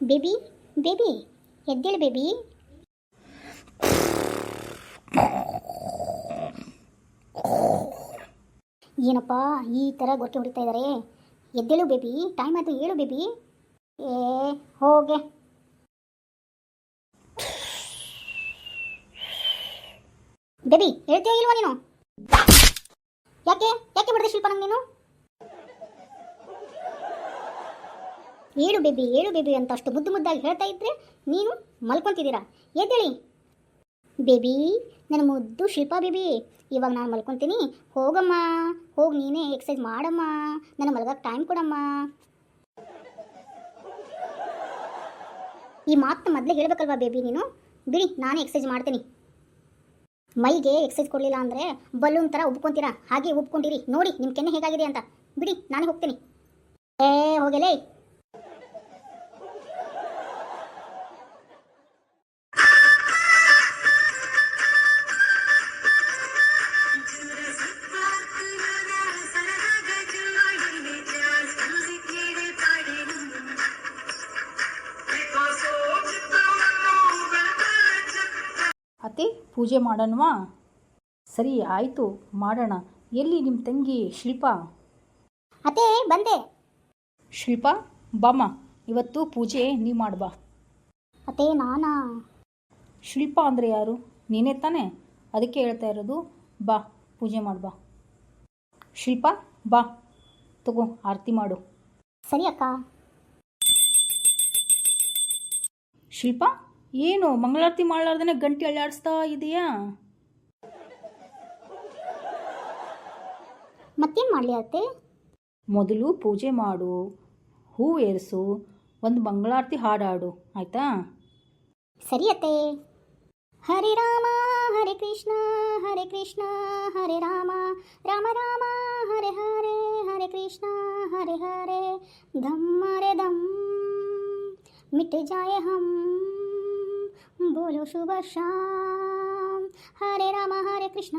Baby baby ಎದ್ದೇಳು baby. ಏನಪ್ಪ ಈ ಥರ ಗೊರಕೆ ಹೊಡಿತಾ ಇದ್ದಾರೆ? ಎದ್ದೇಳು ಬೇಬಿ, ಟೈಮ್ ಆಯಿತು, ಹೇಳು ಬೇಬಿ. ಏ ಹೋಗೆ. ಬೇಬಿ ಹೇಳ್ತೀಯ ಇಲ್ವಾ ನೀನು? ಯಾಕೆ ಯಾಕೆ ಬಿಡದೆ ಶಿಲ್ಪ ನಂಗೆ ನೀನು? ಏಳು ಬೇಬಿ ಏಳು ಬೇಬಿ ಅಂತ ಅಷ್ಟು ಮುದ್ದು ಮುದ್ದಾಗಿ ಹೇಳ್ತಾ ಇದ್ರೆ ನೀನು ಮಲ್ಕೊತಿದ್ದೀರಾ? ಎದ್ದೇಳಿ ಬೇಬಿ, ನನ್ನ ಮುದ್ದು ಶಿಲ್ಪಾ ಬೇಬಿ. ಇವಾಗ ನಾನು ಮಲ್ಕೊತೀನಿ, ಹೋಗಮ್ಮ, ಹೋಗಿ ನೀನೇ ಎಕ್ಸಸೈಸ್ ಮಾಡಮ್ಮ, ನನ್ನ ಮಲಗಕ್ಕೆ ಟೈಮ್ ಕೊಡಮ್ಮ. ಈ ಮಾತನ್ನ ಮೊದಲೇ ಹೇಳಬೇಕಲ್ವಾ ಬೇಬಿ ನೀನು? ಬಿಡಿ, ನಾನೇ ಎಕ್ಸಸೈಸ್ ಮಾಡ್ತೀನಿ. ಮೈಗೆ ಎಕ್ಸಸೈಸ್ ಕೊಡಲಿಲ್ಲ ಅಂದರೆ ಬಲೂನ್ ಥರ ಉಬ್ಕೊತೀರಾ, ಹಾಗೆ ಉಬ್ಕೊಂಡಿರಿ. ನೋಡಿ ನಿಮ್ಮ ಕೆನ್ನೆ ಹೇಗಾಗಿದೆ ಅಂತ. ಬಿಡಿ, ನಾನೇ ಹೋಗ್ತೀನಿ. ಏ ಹೋಗಲೇ. ಅತ್ತೆ, ಪೂಜೆ ಮಾಡೋಣವಾ? ಸರಿ ಆಯಿತು, ಮಾಡೋಣ. ಎಲ್ಲಿ ನಿಮ್ಮ ತಂಗಿ ಶಿಲ್ಪಾ? ಅತ್ತೆ ಬಂದೆ. ಶಿಲ್ಪಾ ಬಾಮ್ಮ, ಇವತ್ತು ಪೂಜೆ ನೀ ಮಾಡ್ಬಾ. ಅತ್ತೆ ನಾನಾ? ಶಿಲ್ಪಾ ಅಂದರೆ ಯಾರು? ನೀನೇ ತಾನೇ? ಅದಕ್ಕೆ ಹೇಳ್ತಾ ಇರೋದು, ಬಾ ಪೂಜೆ ಮಾಡ್ಬಾ. ಶಿಲ್ಪಾ ಬಾ, ತಗೋ ಆರತಿ ಮಾಡು. ಸರಿ ಅಕ್ಕ. ಶಿಲ್ಪಾ ಏನು ಮಂಗಳಾರತಿ ಮಾಡಲಾರ್ದೇ ಗಂಟೆ ಅಳ್ಳಾಡಿಸ್ತಾ ಇದೆಯಾ? ಮತ್ತೇನು ಮಾಡಲಿ ಅತ್ತೆ? ಮೊದಲು ಪೂಜೆ ಮಾಡು, ಹೂ ಏರಿಸು, ಒಂದು ಮಂಗಳಾರತಿ ಹಾಡಾಡು, ಆಯಿತಾ? ಸರಿ ಅತ್ತೆ. ಹರೇ ರಾಮ ಹರೇ ಕೃಷ್ಣ ಹರೇ ರಾಮ ರಾಮ ರಾಮ ಹರೇ ಹರೇ ಹರೇ ಕೃಷ್ಣ ಹರೇ ಹರೇ ಧಮ್ಮ ರೇ ಧಮ್ ಮಿಟ್ ಜಾಯೆ ಹಮ್ बोलो शुभ शाम हरे राम हरे कृष्ण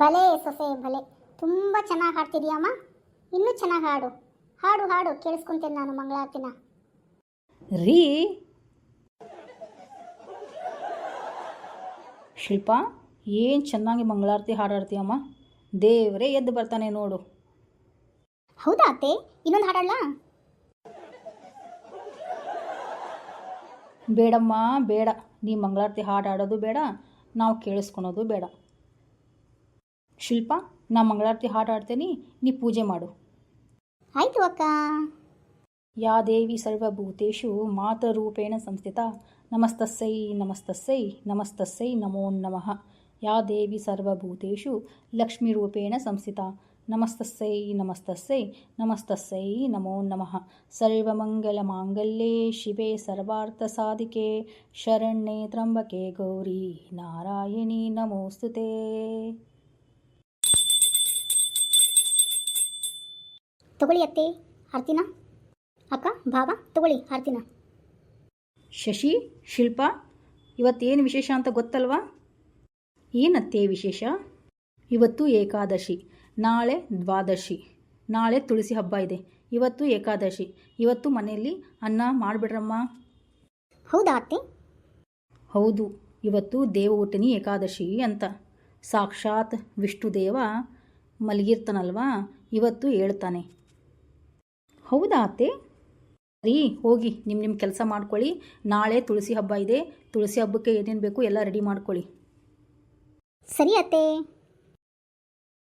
ಭಲೆ ಸೊಸೆ ಭಲೆ, ತುಂಬ ಚೆನ್ನಾಗಿ ಹಾಡ್ತಿದೀಯಮ್ಮ. ಇನ್ನೂ ಚೆನ್ನಾಗಿ ಹಾಡು ಹಾಡು ಹಾಡು ಕೇಳಿಸ್ಕೊಂತೇನೆ ನಾನು ಮಂಗಳಾರತಿನ. ರೀ ಶಿಲ್ಪಾ, ಏನು ಚೆನ್ನಾಗಿ ಮಂಗಳಾರತಿ ಹಾಡಾಡ್ತೀಯಮ್ಮ. ದೇವರೇ ಎದ್ದು ಬರ್ತಾನೆ ನೋಡು. ಹೌದಾ ಅತ್ತೆ? ಇನ್ನೊಂದು ಹಾಡಲ್ಲ? ಬೇಡಮ್ಮ ಬೇಡ, ನೀ ಮಂಗಳಾರತಿ ಹಾಡಾಡೋದು ಬೇಡ, ನಾವು ಕೇಳಿಸ್ಕೊಳೋದು ಬೇಡ. ಶಿಲ್ಪಾ, ನಾ ಮಂಗಳಾರತಿ ಹಾಡಾಡ್ತೇನೆ, ನೀ ಪೂಜೆ ಮಾಡು. ಆಯಿತು ಅಕ್ಕ. ಯಾ ದೇವಿ ಸರ್ವಭೂತೇಷು ಮಾತೃರೂಪೇಣ ಸಂಸ್ಥಿತ ನಮಸ್ತಸ್ಸೈ ನಮಸ್ತಸ್ಸೈ ನಮಸ್ತಸ್ಸೈ ನಮೋ ನಮಃ. ಯಾ ದೇವಿ ಸರ್ವಭೂತೇಷು ಲಕ್ಷ್ಮೀರೂಪೇಣ ಸಂಸ್ಥಿತ ನಮಸ್ತಸ್ಸೈ ನಮಸ್ತಸ್ಸೈ ನಮಸ್ತಸ್ಸೈ ನಮೋ ನಮಃ. ಸರ್ವಮಂಗಲಮಾಂಗಲ್ಯೆ ಶಿವೆ ಸರ್ವಾರ್ಥಸಾಧಿಕೆ ಶರಣ್ಯೆ ತ್ರ್ಯಂಬಕೆ ಗೌರಿ ನಾರಾಯಣಿ ನಮೋಸ್ತುತೆ. ತಗೊಳ್ಳಿ ಅತ್ತೆ ಆರ್ತಿನ. ಅಕ್ಕ ಭಾವ ತಗೊಳ್ಳಿ ಆರ್ತಿನ. ಶಶಿ, ಶಿಲ್ಪಾ, ಇವತ್ತೇನು ವಿಶೇಷ ಅಂತ ಗೊತ್ತಲ್ವಾ? ಏನತ್ತೆ ವಿಶೇಷ? ಇವತ್ತು ಏಕಾದಶಿ, ನಾಳೆ ದ್ವಾದಶಿ, ನಾಳೆ ತುಳಸಿ ಹಬ್ಬ ಇದೆ, ಇವತ್ತು ಏಕಾದಶಿ. ಇವತ್ತು ಮನೆಯಲ್ಲಿ ಅನ್ನ ಮಾಡಿಬಿಡ್ರಮ್ಮ. ಹೌದಾ ಅತ್ತೆ? ಹೌದು, ಇವತ್ತು ದೇವಊಟನಿ ಏಕಾದಶಿ ಅಂತ. ಸಾಕ್ಷಾತ್ ವಿಷ್ಣುದೇವ ಮಲಗಿರ್ತಾನಲ್ವಾ, ಇವತ್ತು ಹೇಳ್ತಾನೆ. ಹೌದಾ ಅತ್ತೆ? ಸರಿ ಹೋಗಿ ನಿಮ್ಮ ಕೆಲಸ ಮಾಡ್ಕೊಳ್ಳಿ. ನಾಳೆ ತುಳಸಿ ಹಬ್ಬ ಇದೆ, ತುಳಸಿ ಹಬ್ಬಕ್ಕೆ ಏನೇನು ಬೇಕು ಎಲ್ಲ ರೆಡಿ ಮಾಡ್ಕೊಳ್ಳಿ. ಸರಿ ಅತ್ತೆ.